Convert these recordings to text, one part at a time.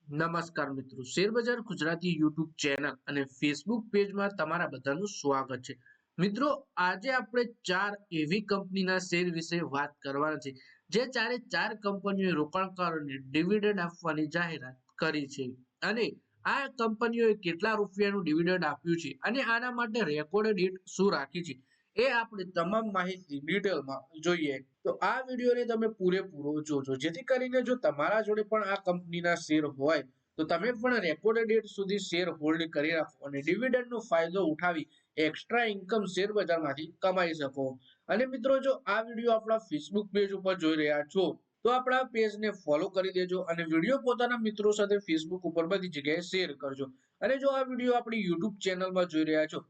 નમસ્કાર મિત્રો, શેરબજાર ગુજરાતી યુટ્યુબ ચેનલ અને ફેસબુક પેજમાં તમારા બધાનું સ્વાગત છે. મિત્રો, આજે આપણે ચાર એવી કંપનીના શેર વિશે વાત કરવાના છે જે ચારે ચાર કંપનીઓએ રોકાણકારોને ડિવિડન્ડ આપવાની જાહેરાત કરી છે. અને આ કંપનીઓએ કેટલા રૂપિયાનું ડિવિડન્ડ આપ્યું છે અને આના માટે રેકોર્ડ ડેટ શું રાખી છે એ આપણે તમામ માહિતી ડિટેલમાં જોઈએ. તો આ વિડીયોને તમે પૂરેપૂરો જોજો, જેથી કરીને જો તમારા જોડે પણ આ કંપનીના શેર હોય તો તમે પણ રેકોર્ડ ડેટ સુધી શેર હોલ્ડ કરી રાખો અને ડિવિડન્ડનો ફાયદો ઉઠાવી એક્સ્ટ્રા ઇન્કમ શેર બજારમાંથી કમાઈ શકો. અને મિત્રો, જો આ વિડીયો આપણા ફેસબુક પેજ ઉપર જોઈ રહ્યા છો તો આપણા પેજને ફોલો કરી દેજો અને વિડીયો પોતાના મિત્રો સાથે ફેસબુક ઉપર બધી જગ્યાએ શેર કરજો. અને જો આ વિડીયો આપણી યુટ્યુબ ચેનલમાં જોઈ રહ્યા છો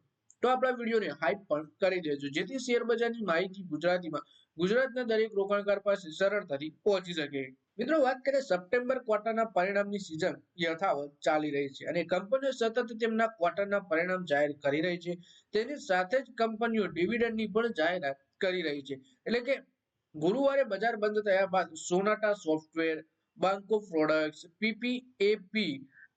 તો આપણા વિડીયોને હાઈપ પણ કરી દેજો, જેથી શેર બજારની માહિતી ગુજરાતીમાં ગુજરાતના દરેક રોકાણકાર પાસે સરળતાથી પહોંચી શકે. મિત્રો, વાત કરીએ સપ્ટેમ્બર ક્વાર્ટરના પરિણામની સિઝન યથાવત ચાલી રહી છે અને કંપનીઓ સતત તેમના ક્વાર્ટરના પરિણામ જાહેર કરી રહી છે. તેની સાથે જ કંપનીઓ ડિવિડન્ડની પણ જાહેરાત કરી રહી છે. એટલે કે ગુરુવારે બજાર બંધ થયા બાદ સોનાટા સોફ્ટવેર, બાન્કો પ્રોડક્ટ્સ, પીપીએપી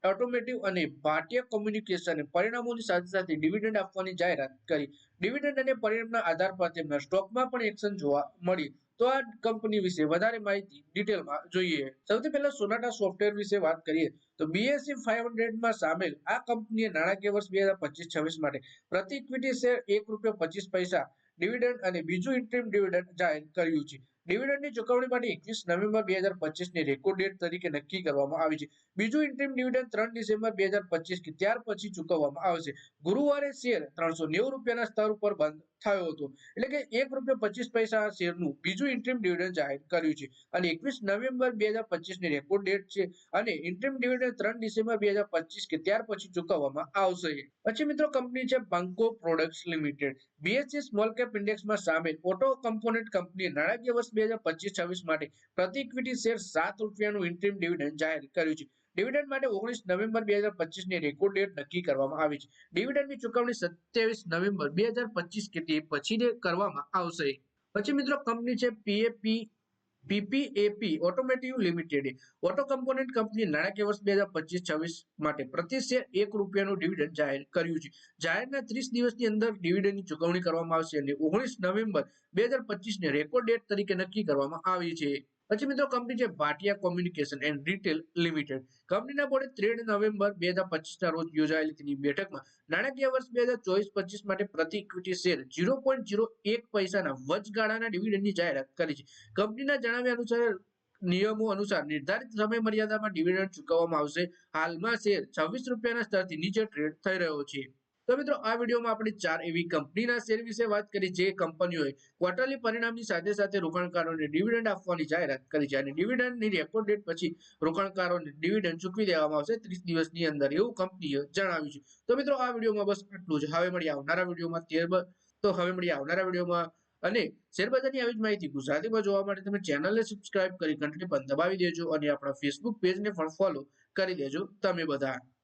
ઓટોમોટિવ અને ભાટિયા કોમ્યુનિકેશને પરિણામોની સાથે સાથે ડિવિડન્ડ આપવાની જાહેરાત કરી. ડિવિડન્ડ અને પરિણામના આધાર પર તેમના સ્ટોકમાં પણ એક્શન જોવા મળી. તો આ કંપની વિશે વધારે માહિતી ડિટેલમાં જોઈએ. સૌથી પહેલા સોનાટા સોફ્ટવેર વિશે વાત કરીએ તો બીએસઈ 500 માં સામેલ આ કંપનીએ નાણાકીય વર્ષ 2025-26 માટે પ્રતિ ઇક્વિટી શેર ₹1.25 ડિવિડન્ડ અને બીજું ઇન્ટરિમ ડિવિડન્ડ જાહેર કર્યું છે. ડિવિડન્ડની ચૂકવણી માટે 21 નવેમ્બર 2025ની રેકોર્ડ ડેટ તરીકે નક્કી કરવામાં આવી છે. બીજું ઇન્ટરિમ ડિવિડન્ડ 3 ડિસેમ્બર 2025 કે ત્યાર પછી ચૂકવવામાં આવશે. ગુરુવારે શેર ₹390 સ્તર ઉપર બંધ થયો હતો. એટલે કે ₹1.25 શેરનું બીજું ઇન્ટરિમ ડિવિડન્ડ જાહેર કર્યું છે અને 21 નવેમ્બર 2025ની રેકોર્ડ ડેટ છે અને ઇન્ટરિમ ડિવિડન્ડ 3 ડિસેમ્બર 2025 કે ત્યાર પછી ચૂકવવામાં આવશે. પછી મિત્રો, કંપની છે Banco Products Limited. BSE small cap ઇન્ડેક્સમાં સામેલ ઓટો કમ્પોનન્ટ કંપનીએ નાણાકીય વર્ષ 2025-26 માટે પ્રતિ ઇક્વિટી શેર ₹7નું ઇન્ટરિમ ડિવિડન્ડ જાહેર કર્યું છે. ડિવિડન્ડ માટે 19 નવેમ્બર 2025ની રેકોર્ડ ડેટ નક્કી કરવામાં આવી છે. ડિવિડન્ડની ચૂકવણી 27 નવેમ્બર 2025 કે તે પછી કરવામાં આવશે. પછી મિત્રો, કંપની છે પીપીએપી ઓટોમોટિવ લિમિટેડ. ઓટો કમ્પોનન્ટ કંપનીએ નાણાકીય વર્ષ 2025-26 માટે પ્રતિ શેર ₹1નું ડિવિડન્ડ જાહેર કર્યું છે. જાહેરના 30 દિવસની અંદર ડિવિડન્ડની ચૂકવણી કરવામાં આવશે અને 19 નવેમ્બર 2025ને રેકોર્ડ ડેટ તરીકે નક્કી કરવામાં આવી છે. પછી મિત્રો, કંપની છે Bhatia communication and retail limited. કંપનીના બોર્ડે 13 નવેમ્બર 2025ના રોજ યોજાયેલી તેની બેઠકમાં નાણાકીય વર્ષ 2024-25 માટે પ્રતિ ઇક્વિટી શેર ₹0.01ના વચગાળાના ડિવિડન્ડની જાહેરાત કરી છે. કંપનીના જણાવ્યા અનુસાર નિયમો અનુસાર નિર્ધારિત સમય મર્યાદામાં ડિવિડન્ડ ચૂકવવામાં આવશે. હાલમાં શેર ₹26ના સ્તરથી નીચે ટ્રેડ થઈ રહ્યો છે. તો મિત્રો, આ વિડીયોમાં આપણે ચાર એવી કંપનીના શેર વિશે વાત કરી જે કંપનીઓએ ક્વાર્ટરલી પરિણામની સાથે સાથે રોકાણકારોને ડિવિડન્ડ આપવાની જાહેરાત કરી છે અને ડિવિડન્ડની રેકોર્ડ ડેટ પછી રોકાણકારોને ડિવિડન્ડ ચૂકવી દેવામાં આવશે 30 દિવસની અંદર, એવું કંપનીએ જણાવ્યું છે. તો મિત્રો, આ વિડીયોમાં બસ આટલું જ. હવે મળીએ આવનારા વિડીયોમાં અને શેરબજારની આવી જ માહિતી ગુજરાતીમાં જોવા માટે તમે ચેનલને સબસ્ક્રાઇબ કરી ઘંટડી પર દબાવી દેજો અને આપણા ફેસબુક પેજને પણ ફોલો કરી દેજો તમે બધા.